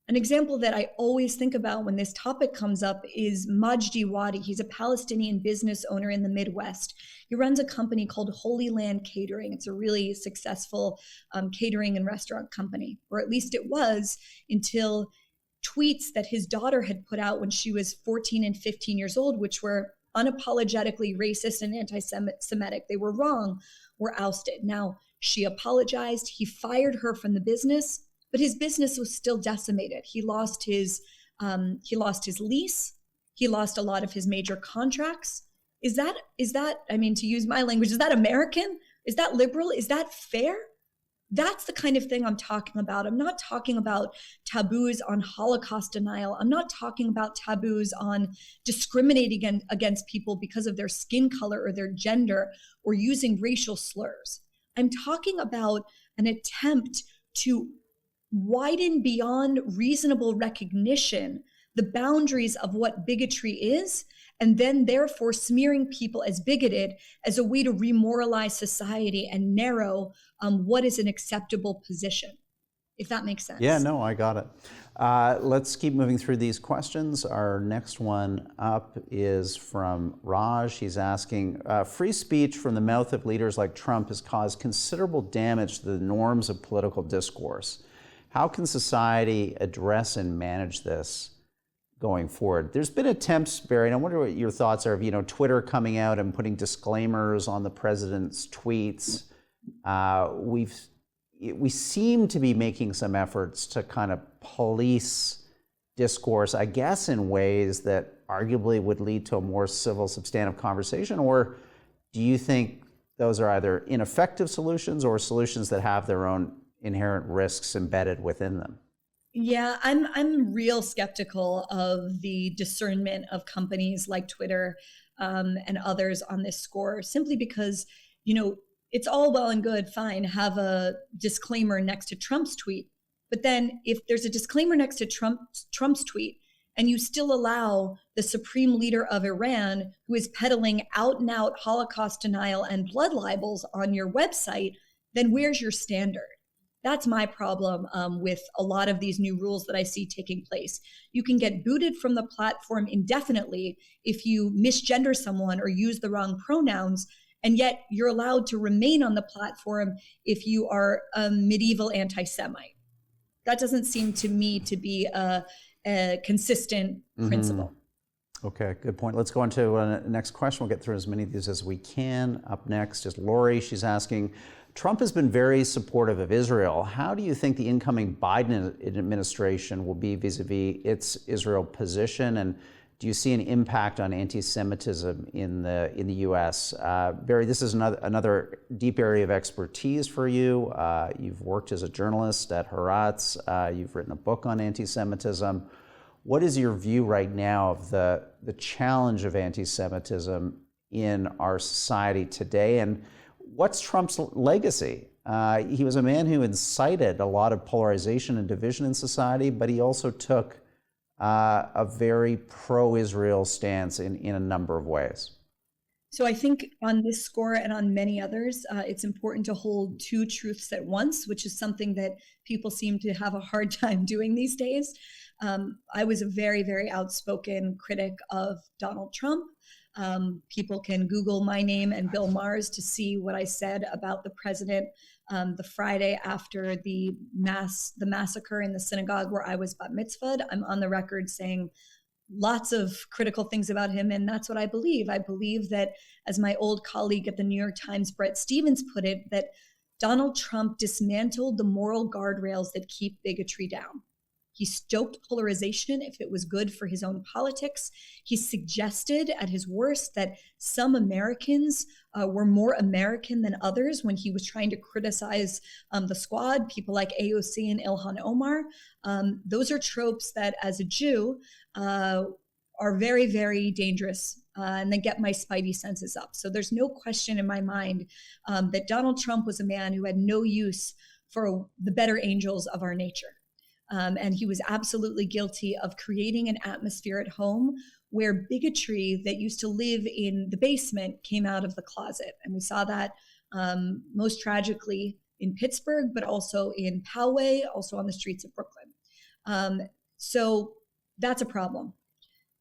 An example that I always think about when this topic comes up is Majdi Wadi. He's a Palestinian business owner in the Midwest. He runs a company called Holy Land Catering. It's a really successful catering and restaurant company, or at least it was until tweets that his daughter had put out when she was 14 and 15 years old, which were unapologetically racist and anti-Semitic. They were wrong, were ousted. Now, she apologized. He fired her from the business. but his business was still decimated. He lost his lease. He lost a lot of his major contracts. Is that, I mean, to use my language, is that American? Is that liberal? Is that fair? That's the kind of thing I'm talking about. I'm not talking about taboos on Holocaust denial. I'm not talking about taboos on discriminating against people because of their skin color or their gender or using racial slurs. I'm talking about an attempt to widen beyond reasonable recognition the boundaries of what bigotry is, and then therefore smearing people as bigoted as a way to remoralize society and narrow what is an acceptable position, if that makes sense. Yeah, no, I got it. Let's keep moving through these questions. Our next one up is from Raj. He's asking, free speech from the mouth of leaders like Trump has caused considerable damage to the norms of political discourse. How can society address and manage this going forward? There's been attempts, Bari, and I wonder what your thoughts are of, Twitter coming out and putting disclaimers on the president's tweets. We seem to be making some efforts to kind of police discourse, I guess, in ways that arguably would lead to a more civil, substantive conversation. Or do you think those are either ineffective solutions or solutions that have their own inherent risks embedded within them? Yeah, I'm real skeptical of the discernment of companies like Twitter and others on this score, simply because, it's all well and good, fine, have a disclaimer next to Trump's tweet. But then if there's a disclaimer next to Trump's tweet and you still allow the supreme leader of Iran, who is peddling out and out Holocaust denial and blood libels on your website, then where's your standard? That's my problem with a lot of these new rules that I see taking place. You can get booted from the platform indefinitely if you misgender someone or use the wrong pronouns, and yet you're allowed to remain on the platform if you are a medieval anti-Semite. That doesn't seem to me to be a consistent principle. Okay, good point. Let's go on to the next question. We'll get through as many of these as we can. Up next is Lori. She's asking, Trump has been very supportive of Israel. How do you think the incoming Biden administration will be vis-a-vis its Israel position? And do you see an impact on anti-Semitism in the U.S.? Bari, this is another deep area of expertise for you. You've worked as a journalist at Haaretz. You've written a book on anti-Semitism. What is your view right now of the challenge of anti-Semitism in our society today? And what's Trump's legacy? He was a man who incited a lot of polarization and division in society, but he also took a very pro-Israel stance in a number of ways. So I think on this score and on many others, it's important to hold two truths at once, which is something that people seem to have a hard time doing these days. I was a very, very outspoken critic of Donald Trump. People can Google my name and Bill Maher's to see what I said about the president the Friday after the massacre in the synagogue where I was bat mitzvahed. I'm on the record saying lots of critical things about him, and that's what I believe. I believe that, as my old colleague at the New York Times, Bret Stephens, put it, that Donald Trump dismantled the moral guardrails that keep bigotry down. He stoked polarization if it was good for his own politics. He suggested at his worst that some Americans were more American than others when he was trying to criticize the squad, people like AOC and Ilhan Omar. Those are tropes that, as a Jew, are very, very dangerous and they get my spidey senses up. So there's no question in my mind that Donald Trump was a man who had no use for the better angels of our nature. And he was absolutely guilty of creating an atmosphere at home where bigotry that used to live in the basement came out of the closet. And we saw that most tragically in Pittsburgh, but also in Poway, also on the streets of Brooklyn. So that's a problem.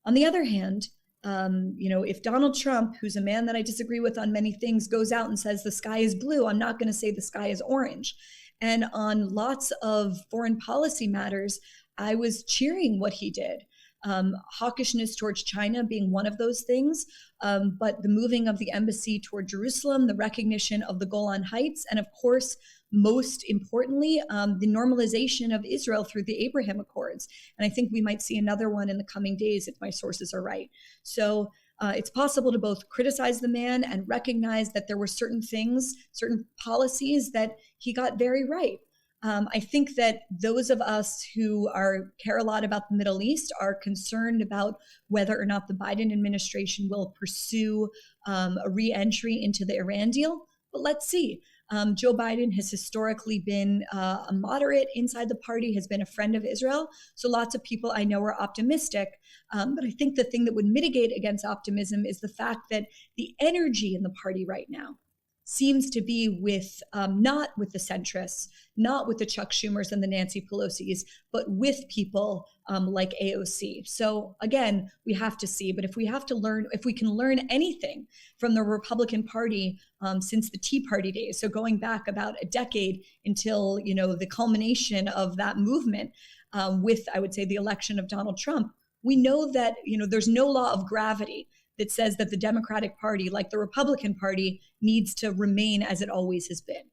On the other hand, if Donald Trump, who's a man that I disagree with on many things, goes out and says the sky is blue, I'm not going to say the sky is orange. And on lots of foreign policy matters, I was cheering what he did. Hawkishness towards China being one of those things, but the moving of the embassy toward Jerusalem, the recognition of the Golan Heights, and of course, most importantly, the normalization of Israel through the Abraham Accords. And I think we might see another one in the coming days if my sources are right. So it's possible to both criticize the man and recognize that there were certain things, certain policies that he got very right. I think that those of us who care a lot about the Middle East are concerned about whether or not the Biden administration will pursue a re-entry into the Iran deal. But let's see. Joe Biden has historically been a moderate inside the party, has been a friend of Israel. So lots of people I know are optimistic. But I think the thing that would mitigate against optimism is the fact that the energy in the party right now seems to be with not with the centrists, not with the Chuck Schumers and the Nancy Pelosi's, but with people like AOC. So again, we have to see, but if we can learn anything from the Republican Party since the Tea Party days, so going back about a decade until, the culmination of that movement with, I would say, the election of Donald Trump, we know that, there's no law of gravity that says that the Democratic Party, like the Republican Party, needs to remain as it always has been.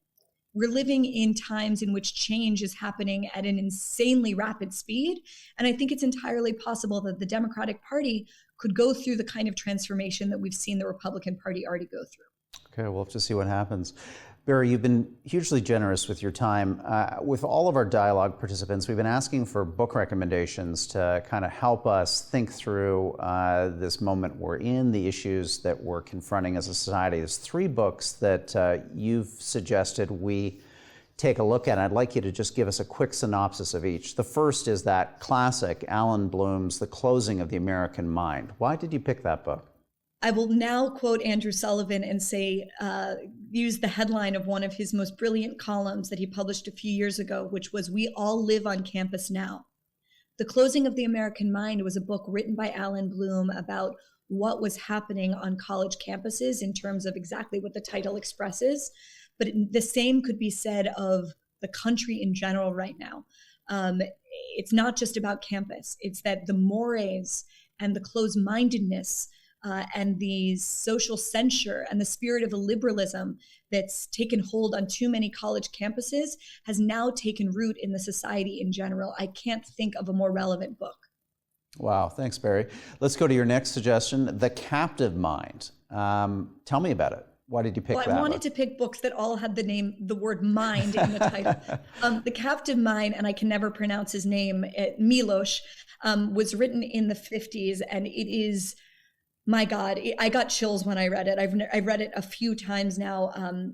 We're living in times in which change is happening at an insanely rapid speed. And I think it's entirely possible that the Democratic Party could go through the kind of transformation that we've seen the Republican Party already go through. Okay, we'll have to see what happens. Bari, you've been hugely generous with your time. With all of our dialogue participants, we've been asking for book recommendations to kind of help us think through this moment we're in, the issues that we're confronting as a society. There's 3 books that you've suggested we take a look at. I'd like you to just give us a quick synopsis of each. The first is that classic, Alan Bloom's The Closing of the American Mind. Why did you pick that book? I will now quote Andrew Sullivan and say, use the headline of one of his most brilliant columns that he published a few years ago, which was, "We all live on campus now." The Closing of the American Mind was a book written by Alan Bloom about what was happening on college campuses in terms of exactly what the title expresses. But the same could be said of the country in general right now. It's not just about campus. It's that the mores and the closed-mindedness and the social censure and the spirit of liberalism that's taken hold on too many college campuses has now taken root in the society in general. I can't think of a more relevant book. Wow, thanks, Bari. Let's go to your next suggestion, The Captive Mind. Tell me about it. Why did you pick that? I wanted to pick books that all had the word mind in the title. The Captive Mind, and I can never pronounce his name, Milosh, was written in the 50s, and it is, my God, I got chills when I read it. I've read it a few times now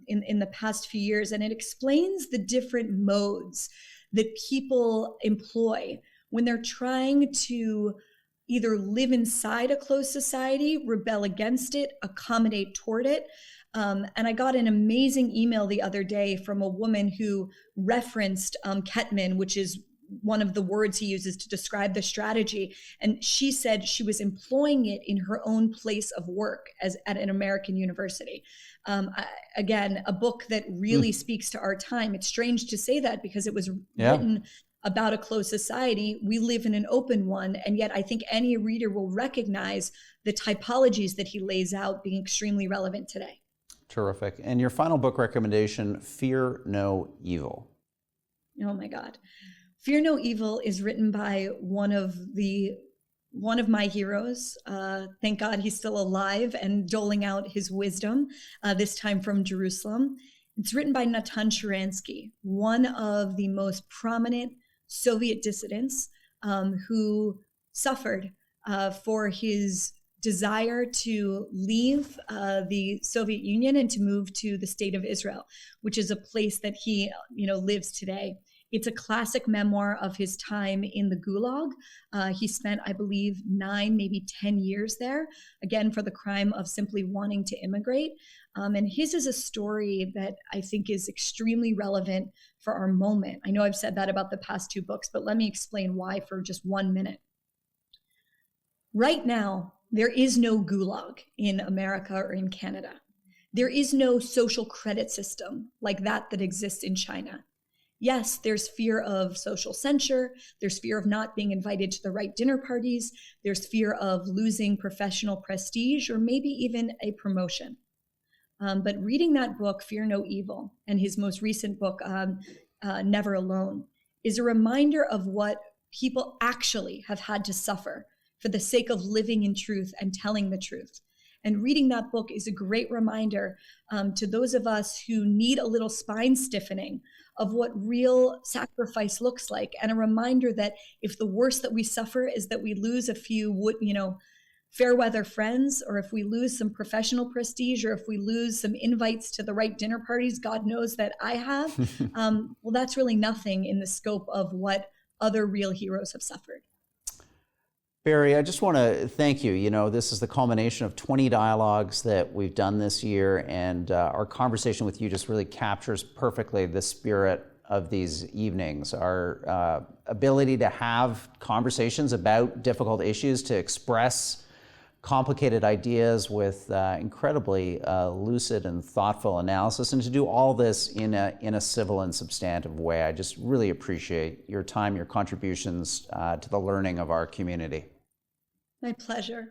in the past few years, and it explains the different modes that people employ when they're trying to either live inside a closed society, rebel against it, accommodate toward it. And I got an amazing email the other day from a woman who referenced Kettman, which is one of the words he uses to describe the strategy. And she said she was employing it in her own place of work at an American university. Again, a book that really speaks to our time. It's strange to say that because it was written about a closed society. We live in an open one. And yet I think any reader will recognize the typologies that he lays out being extremely relevant today. Terrific. And your final book recommendation, Fear No Evil. Oh my God. Fear No Evil is written by one of my heroes. Thank God he's still alive and doling out his wisdom, this time from Jerusalem. It's written by Natan Sharansky, one of the most prominent Soviet dissidents who suffered for his desire to leave the Soviet Union and to move to the state of Israel, which is a place that he lives today. It's a classic memoir of his time in the Gulag. He spent, I believe, 9, maybe 10 years there, again, for the crime of simply wanting to immigrate. And his is a story that I think is extremely relevant for our moment. I know I've said that about the past 2 books, but let me explain why for just 1 minute. Right now, there is no Gulag in America or in Canada. There is no social credit system like that exists in China. Yes, there's fear of social censure. There's fear of not being invited to the right dinner parties. There's fear of losing professional prestige or maybe even a promotion. But reading that book, Fear No Evil, and his most recent book, Never Alone, is a reminder of what people actually have had to suffer for the sake of living in truth and telling the truth. And reading that book is a great reminder to those of us who need a little spine stiffening of what real sacrifice looks like, and a reminder that if the worst that we suffer is that we lose a few, fair weather friends, or if we lose some professional prestige, or if we lose some invites to the right dinner parties, God knows that I have, well, that's really nothing in the scope of what other real heroes have suffered. Bari, I just want to thank you. This is the culmination of 20 dialogues that we've done this year, and our conversation with you just really captures perfectly the spirit of these evenings. Our ability to have conversations about difficult issues, to express complicated ideas with incredibly lucid and thoughtful analysis, and to do all this in a civil and substantive way. I just really appreciate your time, your contributions to the learning of our community. My pleasure.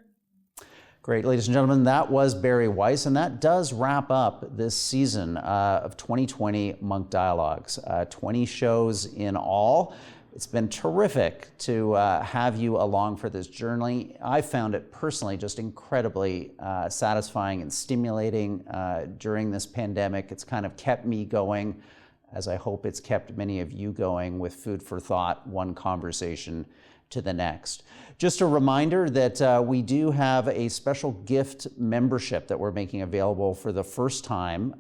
Great, ladies and gentlemen, that was Bari Weiss, and that does wrap up this season of 2020 Munk Dialogues. 20 shows in all. It's been terrific to have you along for this journey. I found it personally just incredibly satisfying and stimulating during this pandemic. It's kind of kept me going, as I hope it's kept many of you going, with food for thought, one conversation to the next. Just a reminder that we do have a special gift membership that we're making available for the first time.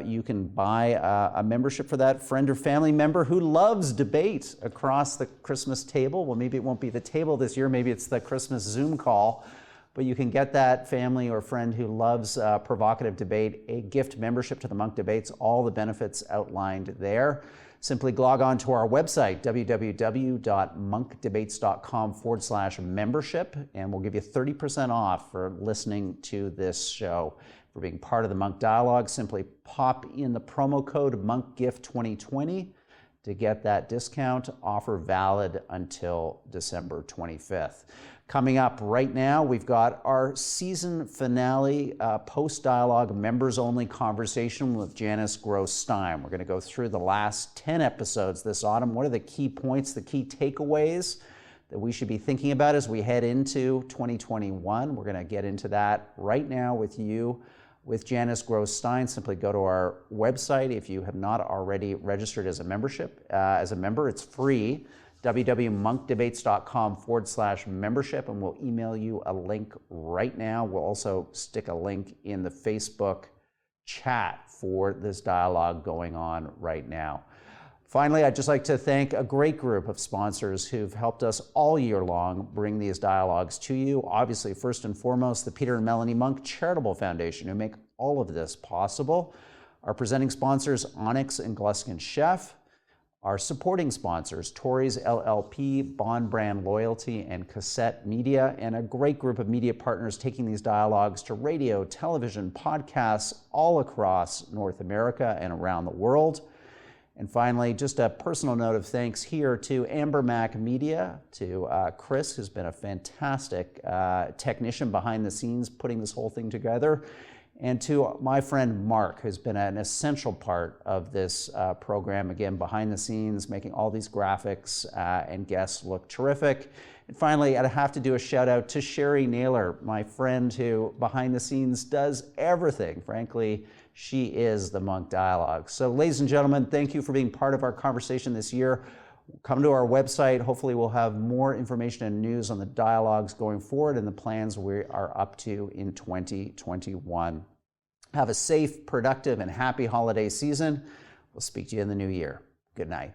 You can buy a membership for that friend or family member who loves debate across the Christmas table. Well, maybe it won't be the table this year, maybe it's the Christmas Zoom call, but you can get that family or friend who loves provocative debate a gift membership to the Munk Debates, all the benefits outlined there. Simply log on to our website, www.munkdebates.com/membership, and we'll give you 30% off for listening to this show. For being part of the Munk Dialogue, simply pop in the promo code MUNKGIFT2020 to get that discount. Offer valid until December 25th. Coming up right now, we've got our season finale post-dialogue members-only conversation with Janice Gross-Stein. We're going to go through the last 10 episodes this autumn. What are the key points, the key takeaways that we should be thinking about as we head into 2021? We're going to get into that right now with you, with Janice Gross-Stein. Simply go to our website if you have not already registered as a member. It's free. www.munkdebates.com/membership, and we'll email you a link right now. We'll also stick a link in the Facebook chat for this dialogue going on right now. Finally, I'd just like to thank a great group of sponsors who've helped us all year long bring these dialogues to you. Obviously, first and foremost, the Peter and Melanie Munk Charitable Foundation, who make all of this possible. Our presenting sponsors, Onyx and Gluskin Chef. Our supporting sponsors, Torrey's LLP, Bond Brand Loyalty, and Cassette Media, and a great group of media partners taking these dialogues to radio, television, podcasts all across North America and around the world. And finally, just a personal note of thanks here to Amber Mac Media, to Chris, who's been a fantastic technician behind the scenes putting this whole thing together, and to my friend Mark, who's been an essential part of this program, again, behind the scenes, making all these graphics and guests look terrific. And finally, I'd have to do a shout out to Sherry Naylor, my friend who behind the scenes does everything. Frankly, she is the Munk Dialogue. So ladies and gentlemen, thank you for being part of our conversation this year. Come to our website. Hopefully we'll have more information and news on the dialogues going forward and the plans we are up to in 2021. Have a safe, productive, and happy holiday season. We'll speak to you in the new year. Good night.